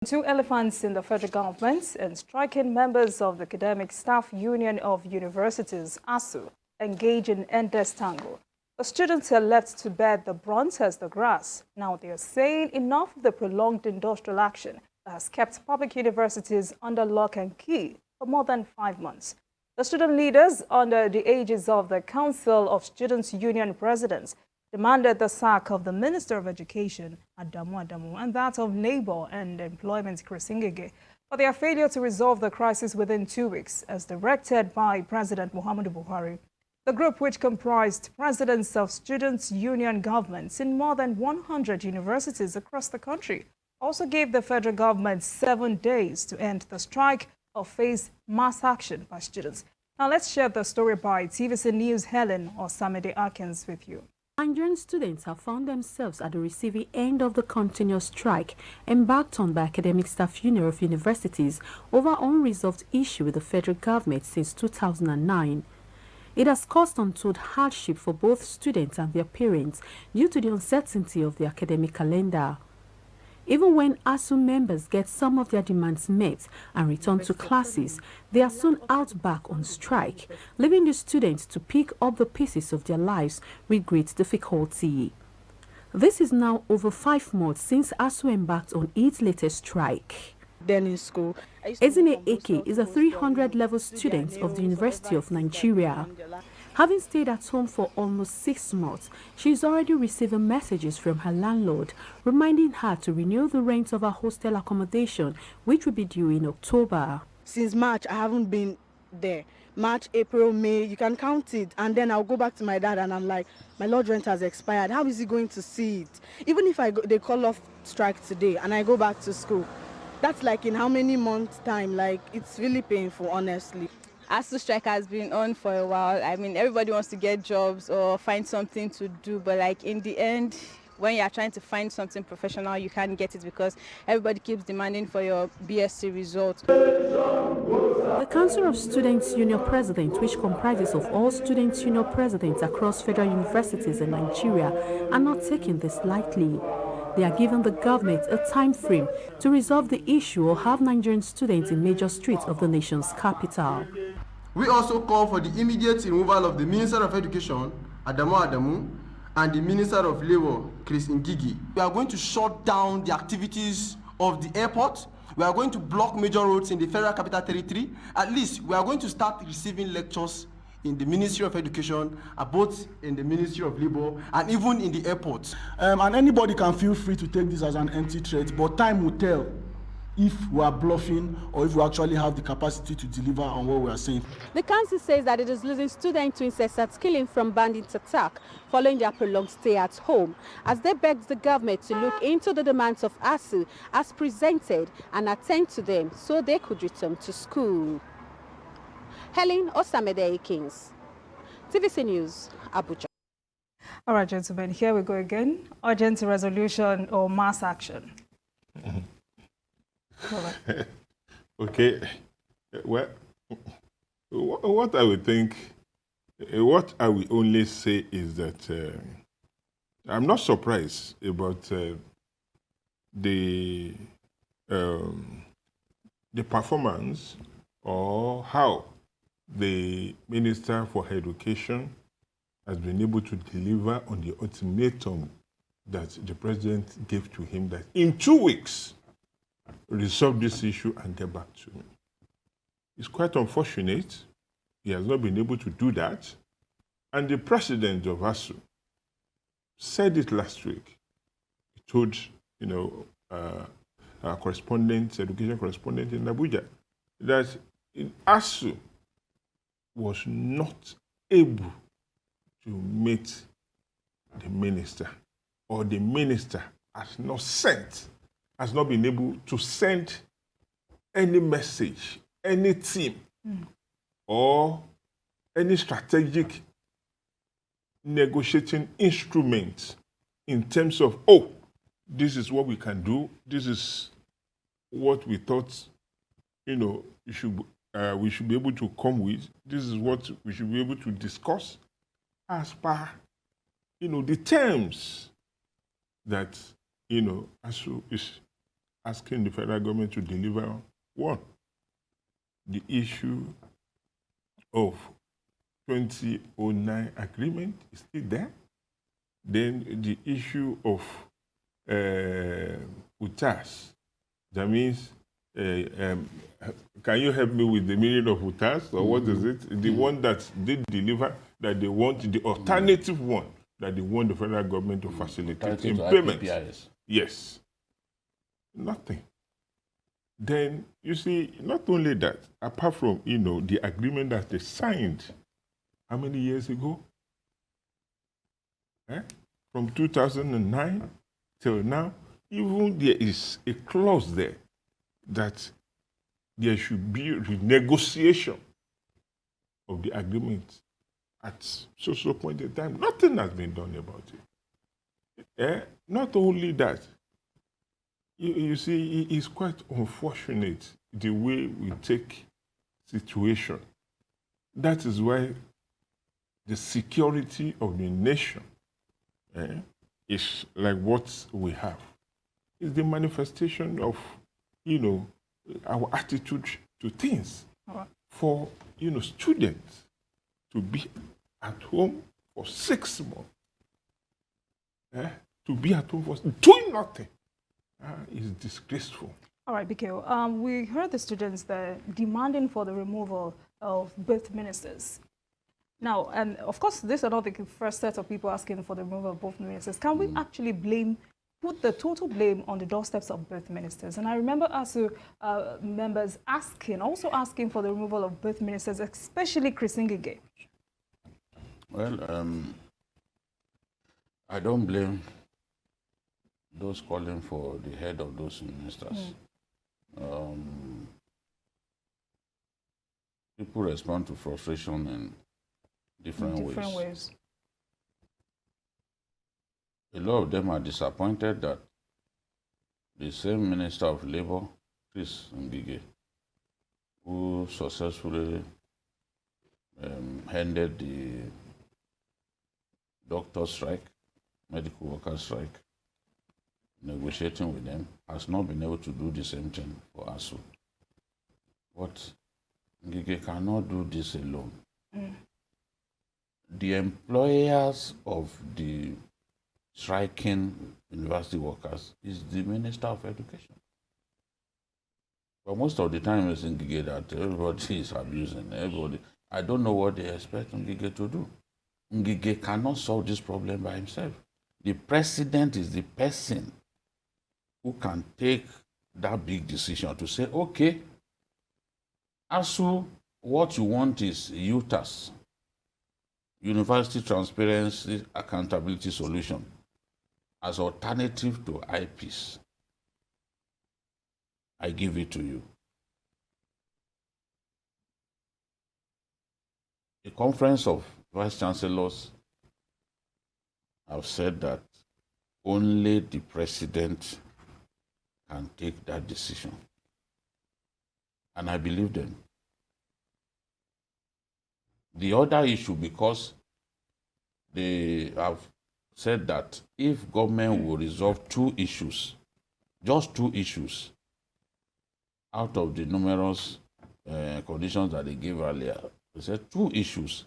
Two elephants in the federal government and striking members of the Academic Staff Union of Universities, Asuu, engage in endless tangle. The students are left to bear the brunt as the grass. Now they are saying enough of the prolonged industrial action that has kept public universities under lock and key for more than 5 months. The student leaders, under the aegis of the Council of Students' Union Presidents, demanded the sack of the Minister of Education, Adamu Adamu, and that of Labour and Employment, Chris Ngige, for their failure to resolve the crisis within 2 weeks, as directed by President Muhammadu Buhari. The group, which comprised presidents of students' union governments in more than 100 universities across the country, also gave the federal government 7 days to end the strike or face mass action by students. Now let's share the story by TVC News' Helen Osamide Akins with you. Nigerian students have found themselves at the receiving end of the continuous strike embarked on by Academic Staff Union of Universities over unresolved issue with the federal government since 2009. It has caused untold hardship for both students and their parents due to the uncertainty of the academic calendar. Even when Asuu members get some of their demands met and return to classes, they are soon out back on strike, leaving the students to pick up the pieces of their lives with great difficulty. This is now over 5 months since Asuu embarked on its latest strike. Then in school, Ezine Eke is a 300-level student of the University of Nigeria. Having stayed at home for almost 6 months, she is already receiving messages from her landlord reminding her to renew the rent of her hostel accommodation, which will be due in October. Since March, I haven't been there. March, April, May, you can count it. And then I'll go back to my dad and I'm like, my lodge rent has expired. How is he going to see it? Even if they call off strike today and I go back to school, that's like in how many months' time? Like, it's really painful, honestly. Asuu strike has been on for a while. I mean, everybody wants to get jobs or find something to do, but like in the end, when you are trying to find something professional, you can't get it because everybody keeps demanding for your BSc result. The Council of Students' Union Presidents, which comprises of all students' union presidents across federal universities in Nigeria, are not taking this lightly. They are giving the government a time frame to resolve the issue or have Nigerian students in major streets of the nation's capital. We also call for the immediate removal of the Minister of Education, Adamu Adamu, and the Minister of Labour, Chris Ngige. We are going to shut down the activities of the airport. We are going to block major roads in the Federal Capital Territory. At least we are going to start receiving lectures in the Ministry of Education, both in the Ministry of Labour and even in the airport. And anybody can feel free to take this as an empty threat, but time will tell if we are bluffing or if we actually have the capacity to deliver on what we are saying. The council says that it is losing students to incessant killing from bandit attack following their prolonged stay at home, as they begged the government to look into the demands of Asuu as presented and attend to them so they could return to school. Helen Osamide Akins, TVC News, Abuja. All right, gentlemen, here we go again. Urgent resolution or mass action. Okay. Well, what I would think, what I will only say is that I'm not surprised about the performance or how the Minister for Education has been able to deliver on the ultimatum that the President gave to him that in 2 weeks, resolve this issue and get back to me. It's quite unfortunate. He has not been able to do that. And the President of Asuu said it last week. He told, our correspondent, education correspondent in Abuja, that Asuu was not able to meet the minister, or the minister has not been able to send any message, any team, or any strategic negotiating instrument in terms of, this is what we can do, this is what we thought, we should be able to come with, this is what we should be able to discuss as per, the terms that, Asuu is asking the federal government to deliver one. The issue of 2009 agreement is still there. Then the issue of UTAS, that means, can you help me with the meaning of UTAS, or what is it? The one that did deliver, that they want, the alternative one, that they want the federal government to facilitate in payment. Yes. Nothing. Then, you see, not only that, apart from, the agreement that they signed, how many years ago? From 2009 till now, even there is a clause there that there should be renegotiation of the agreement at so point in time. Nothing has been done about it. Not only that, you see, it is quite unfortunate the way we take situation. That is why the security of the nation is like what we have. It's the manifestation of, our attitude to things. For, students to be at home for 6 months, to be at home for doing nothing, is disgraceful. All right, BK, we heard the students there demanding for the removal of both ministers. Now, and of course, these are not the first set of people asking for the removal of both ministers. Can we actually put the total blame on the doorsteps of both ministers? And I remember Asuu members also asking for the removal of both ministers, especially Chris Ngige. Well, I don't blame those calling for the head of those ministers. People respond to frustration in different ways. A lot of them are disappointed that the same Minister of Labour, Chris Ngige, who successfully ended the doctor strike, medical workers strike, negotiating with them, has not been able to do the same thing for Asuu. But Ngige cannot do this alone. The employers of the striking university workers is the Minister of Education. But most of the time it's Ngige that everybody is abusing. I don't know what they expect Ngige to do. Ngige cannot solve this problem by himself. The president is the person who can take that big decision to say, okay, Asuu, what you want is UTAS, University Transparency Accountability Solution, as alternative to IPs. I give it to you. The Conference of Vice Chancellors have said that only the president can take that decision. And I believe them. The other issue, because they have said that if government will resolve 2 issues, just 2 issues, out of the numerous conditions that they gave earlier, they said 2 issues,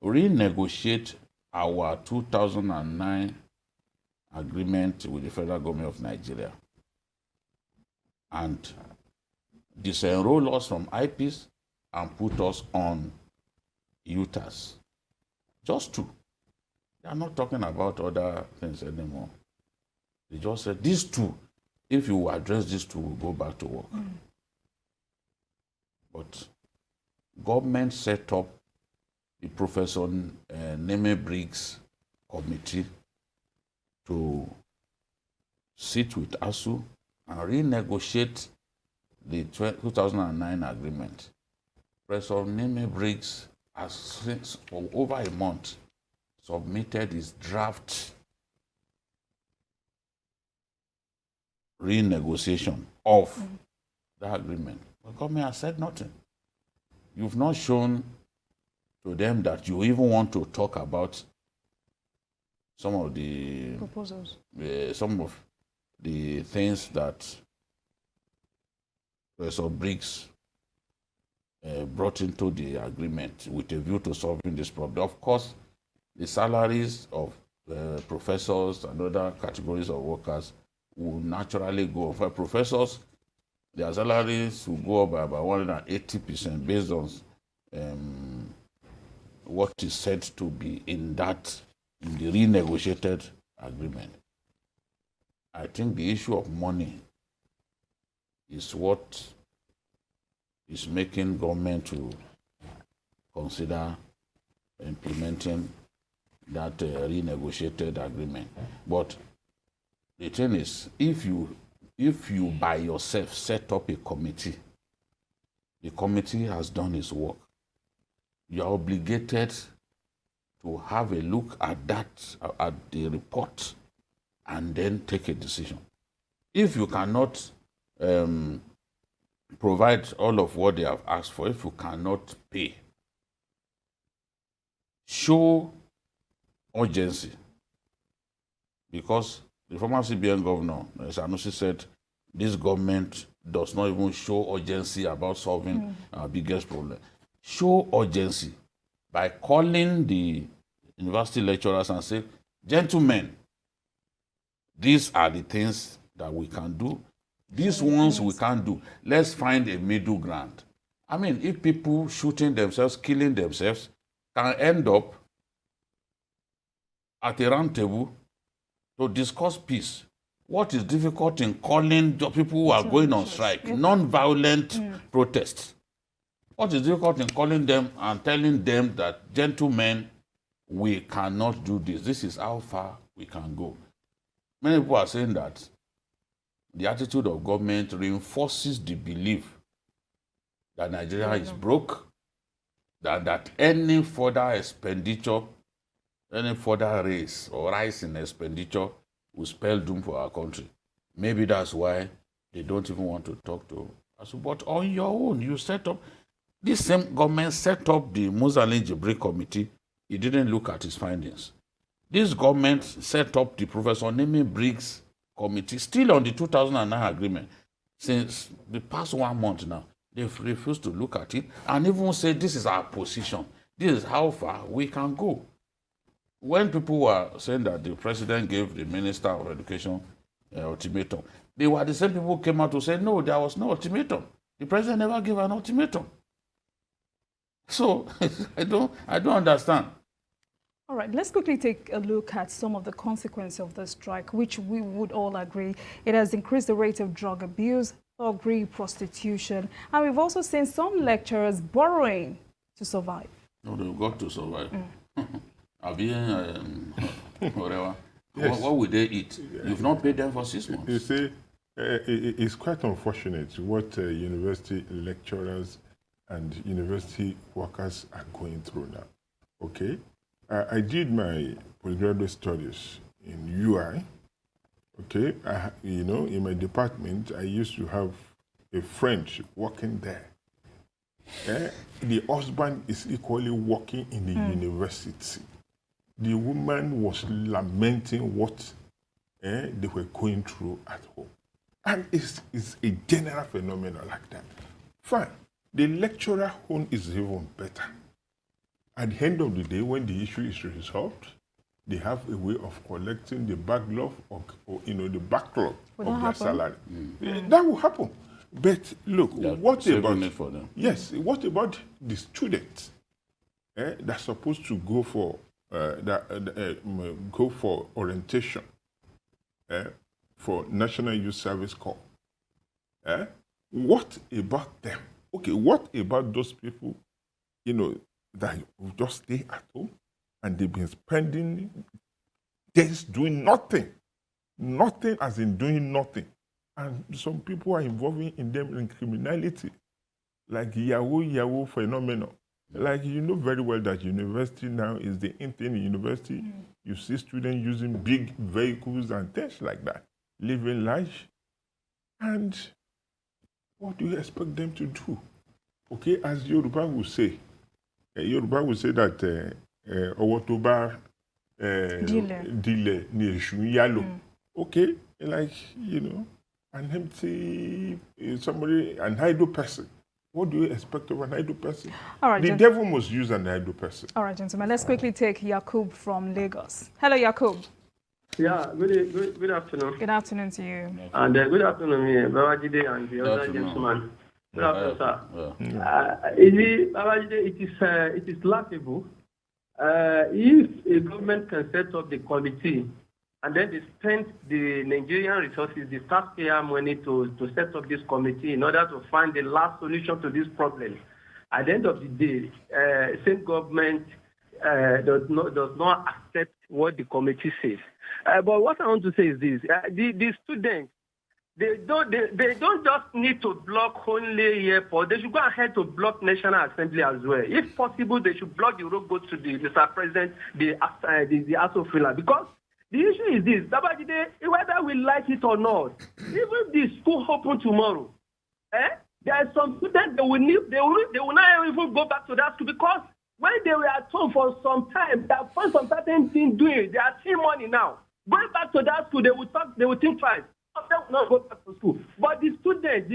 renegotiate our 2009 agreement with the federal government of Nigeria and disenroll us from IPs and put us on UTAS. Just 2. They are not talking about other things anymore. They just said, these 2, if you address these 2, we'll go back to work. But government set up the Professor Neme Briggs committee to sit with Asuu and renegotiate the 2009 agreement. Professor Neme Briggs has since for over a month submitted his draft renegotiation of the agreement. The government has said nothing. You've not shown to them that you even want to talk about some of the proposals, some of the things that Professor Briggs brought into the agreement with a view to solving this problem. Of course, the salaries of professors and other categories of workers will naturally go up. For professors, their salaries will go up by about 180% based on what is said to be in the renegotiated agreement. I think the issue of money is what is making government to consider implementing that renegotiated agreement. But the thing is, if you by yourself set up a committee, the committee has done its work. You are obligated to have a look at the report, and then take a decision. If you cannot provide all of what they have asked for, if you cannot pay, show urgency. Because the former CBN governor, Sanusi, said this government does not even show urgency about solving our biggest problem. Show urgency by calling the university lecturers and say, gentlemen, these are the things that we can do. These ones we can't do. Let's find a middle ground. I mean, if people shooting themselves, killing themselves, can end up at a round table to discuss peace, what is difficult in calling the people who are going on strike, non-violent protests? What is difficult in calling them and telling them that, gentlemen, we cannot do this. This is how far we can go. Many people are saying that the attitude of government reinforces the belief that Nigeria is broke, that any further expenditure, any further raise or rise in expenditure will spell doom for our country. Maybe that's why they don't even want to talk to us. But on your own, you set up, this same government set up the Musalin Jibril Committee. He didn't look at his findings. This government set up the Professor Nemi Briggs Committee, still on the 2009 agreement. Since the past 1 month now, they've refused to look at it and even say, this is our position. This is how far we can go. When people were saying that the president gave the Minister of Education an ultimatum, they were the same people who came out to say, no, there was no ultimatum. The president never gave an ultimatum. So I don't understand. All right, let's quickly take a look at some of the consequences of the strike, which we would all agree. It has increased the rate of drug abuse, thuggery, prostitution, and we've also seen some lecturers borrowing to survive. No, they've got to survive. Whatever. Yes. What would they eat? You've not paid them for 6 months. You see, it's quite unfortunate what university lecturers and university workers are going through now. Okay? I did my postgraduate studies in UI. Okay? In my department, I used to have a friend working there. The husband is equally working in the university. The woman was lamenting what they were going through at home. And it's a general phenomenon like that. Fine. The lecturer own is even better. At the end of the day, when the issue is resolved, they have a way of collecting the backlog the backlog of their salary. That will happen. But look, what about for them? Yes, what about the students that's supposed to go for orientation for National Youth Service Corps? What about them? Okay, what about those people, that just stay at home and they've been spending days doing nothing? Nothing as in doing nothing. And some people are involving in them in criminality, like Yahoo phenomenon. Like, you know very well that university now is the in thing in university. You see students using big vehicles and things like that, living large. And what do you expect them to do? Okay, as Yoruba will say that Owotoba Dile ni Eshu Yalo. Okay, like, an empty, an idle person. What do you expect of an idle person? All right, the devil must use an idle person. All right, gentlemen, let's quickly take Yakub from Lagos. Hello, Yakub. Yeah, good afternoon. Good afternoon to you. And good afternoon, Babajide and the other gentleman. Good afternoon, sir. Babajide, it is laughable if a government can set up the committee and then they spend the Nigerian resources, the taxpayer money to set up this committee in order to find the last solution to this problem. At the end of the day, same government does not accept what the committee says. But what I want to say is this: the students, they don't just need to block only airport. They should go ahead to block National Assembly as well. If possible, they should block the road go to the Mr. President, the Asuu freelance. Because the issue is this: whether we like it or not, even if the school open tomorrow, there are some students they will not even go back to that school because when they were at home for some time, they have found some certain thing doing. They are seeing money now. Going back to that school, they will think twice. Some of them will not go back to school. But the students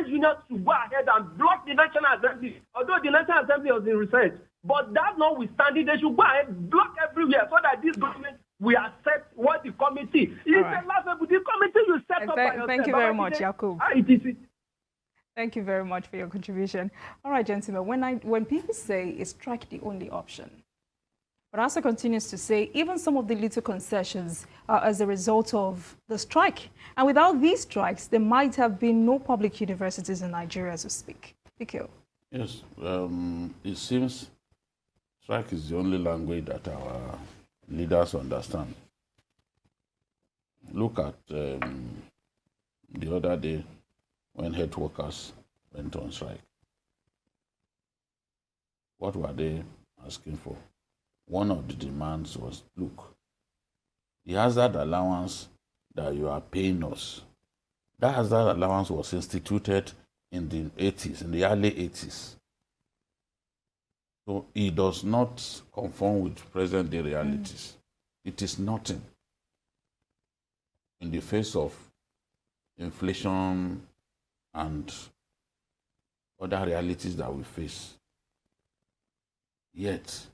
union should go ahead and block the National Assembly. Although the National Assembly was in research, but that notwithstanding, they should go ahead block everywhere so that this government will accept what the committee. It's a laughable. The committee you set up by yourself. Thank you very much, Yakub. Thank you very much for your contribution. All right, gentlemen, when people say is strike the only option, but also continues to say even some of the little concessions are as a result of the strike. And without these strikes, there might have been no public universities in Nigeria as we speak. Ikeo. Yes, it seems strike is the only language that our leaders understand. Look at the other day when health workers went on strike. What were they asking for? One of the demands was, look, the hazard allowance that you are paying us, that hazard allowance was instituted in the 80s, in the early 80s. So it does not conform with present day realities. It is nothing in the face of inflation and other realities that we face. Yet,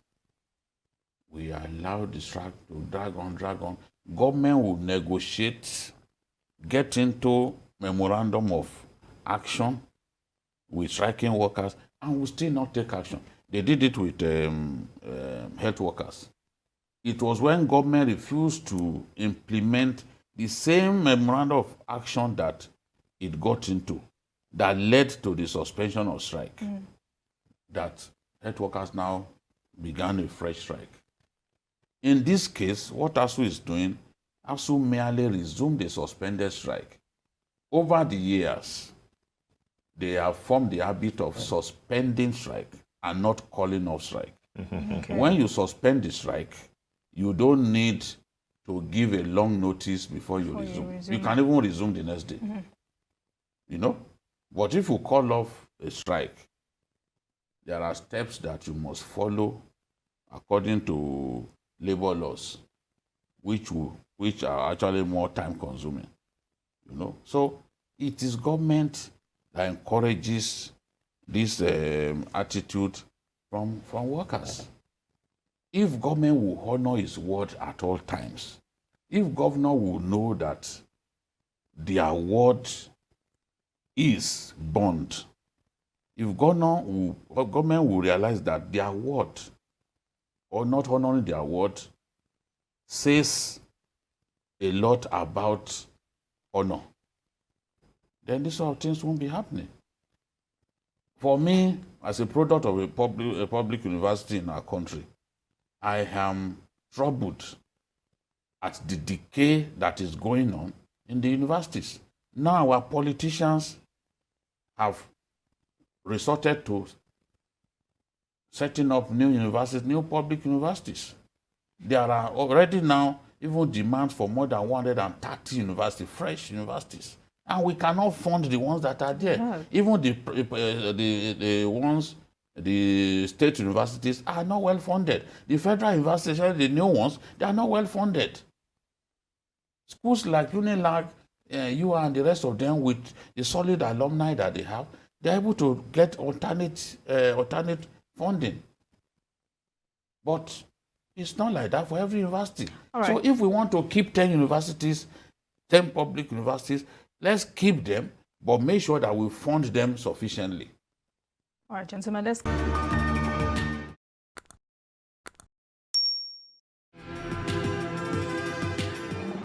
we allow the strike to drag on. Government will negotiate, get into memorandum of action with striking workers, and will still not take action. They did it with health workers. It was when government refused to implement the same memorandum of action that it got into that led to the suspension of strike, that health workers now began a fresh strike. In this case, what Asuu is doing, Asuu merely resumed the suspended strike. Over the years, they have formed the habit of suspending strike and not calling off strike. Okay. When you suspend the strike, you don't need to give a long notice before you resume. You can even resume the next day. You know? But if you call off a strike, there are steps that you must follow according to labor laws, which are actually more time consuming. You know? So it is government that encourages this attitude from workers. If government will honor its word at all times, if governor will know that their word is bond, if government will realize that their word or not honoring their word says a lot about honor, then these sort of things won't be happening. For me, as a product of a public university in our country, I am troubled at the decay that is going on in the universities. Now our politicians have resorted to setting up new universities, new public universities. There are already now even demands for more than 130 universities, fresh universities. And we cannot fund the ones that are there. Yeah. Even the state universities are not well funded. The federal universities, the new ones, they are not well funded. Schools like Unilag, you and the rest of them, with the solid alumni that they have, they're able to get alternate funding. But it's not like that for every university. Right. So if we want to keep 10 universities, 10 public universities, let's keep them, but make sure that we fund them sufficiently. All right, gentlemen, let's...